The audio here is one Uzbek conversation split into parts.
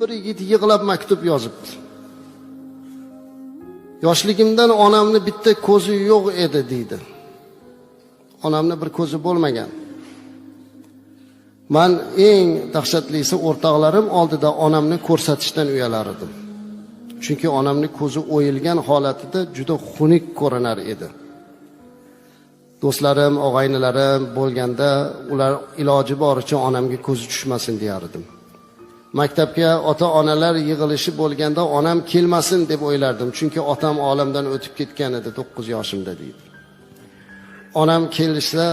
Bir yigit yig'lab maktub yozibdi. Yoshligimdan onamni bitta ko'zi yo'q edi deydi. Onamni bir ko'zi bo'lmagan. Men eng dahshatlisi o'rtoqlarim oldida onamni ko'rsatishdan uyalar edim. Chunki onamni ko'zi o'yilgan holatida juda xunuk ko'rinar edi. Do'stlarim, og'aynilarim bo'lganda ular iloji boricha onamga ko'zi tushmasin deyar edim. Maktabga ota-onalar yig'ilishi bo'lganda onam kelmasin deb o'ylardim, chunki otam olamdan o'tib ketgan edi 9 yoshimda deydi. Onam kelsa,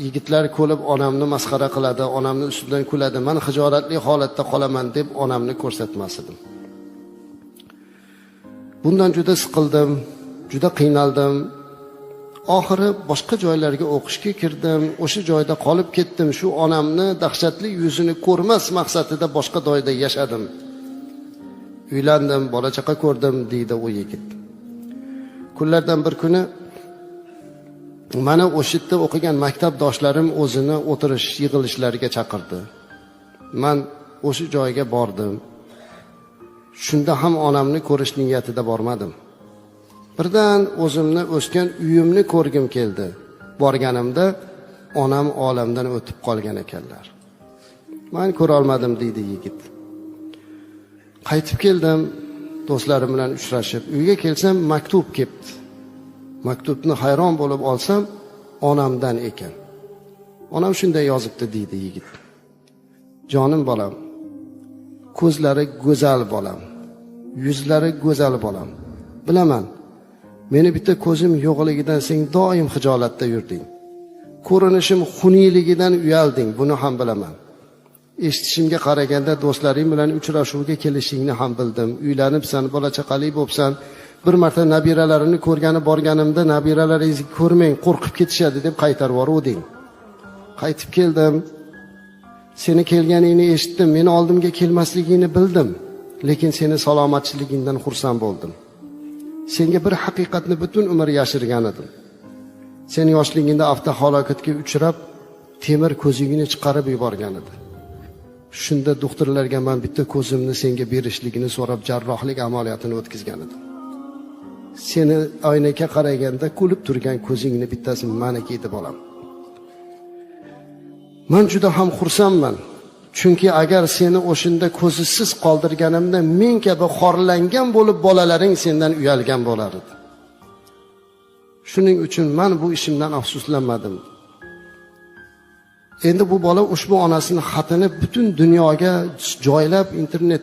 yigitlar ko'rib onamni masxara qiladi, onamni ustidan kuladi. Men xijolatli holatda qolaman deb onamni ko'rsatmas edim. Bundan juda siqildim, juda qiynaldim. Oxiri boshqa joylarga o'qishga kirdim. O'sha joyda qolib ketdim. Shu onamni dahshatli yuzini ko'rmas maqsadida boshqa joyda yashadim. Uylandim, bola chaqa ko'rdim deydi u yigit. Kunlardan bir kuni mana o'sha yerda o'qigan maktabdoshlarim o'zini o'tirish yig'ilishlariga chaqirdi. Men o'sha joyga bordim. Shunda ham onamni ko'rish niyatida bormadim. Birdan o'zimni o'sgan uyimni ko'rgim keldi. Borganimda onam olamdan o'tib qolgan ekanlar. Men ko'ra olmadim deydi yigit. Qaytib keldim, do'stlarim bilan uchrashib, uyga kelsam maktub kelibdi. Maktubni hayron bo'lib olsam, onamdan ekan. Onam shunday yozibdi deydi yigit. Jonim bolam, ko'zlari go'zal bolam, yuzlari go'zal bolam. Bilaman, meni bitta ko'zim yo'qligidan sen doim xijolatda yurding. Ko'rinishim xuniyligidan uyalding, buni ham bilaman. Eshitishimga qaraganda do'stlaring bilan uchrashuvga kelishingni ham bildim. Uylanibsan, bola chaqali bo'libsan. Bir marta nabiralarini ko'rgani borganimda nabiralaringizni ko'rmang, qo'rqib ketishadi deb qaytarib yuboruvding. Qaytib keldim. Seni kelganingni eshitdim, meni oldimga kelmasligingni bildim, lekin seni salomatchiligingdan xursand bo'ldim. Senga bir haqiqatni butun umr yashirgan edim. Sen yoshligingda avtohalokatga uchrab, temir ko'zingni chiqarib yuborgan edi. Shunda doktorlarga men bitta ko'zimni senga berishligini so'rab jarrohlik amaliyotini o'tkazgan edim. Seni oynaga qaraganda kulib turgan ko'zingni bittasi meniki edi bolam. Men juda ham xursandman. Chunki agar seni o'shinda ko'zisiz qoldirganimda men kabi xorlangan bo'lib bolalaring sendan uyalgan bo'lar edi. Shuning uchun men bu ishimdan afsuslanmadim. Endi bu bola ushbu onasining xatini butun dunyoga joylab internet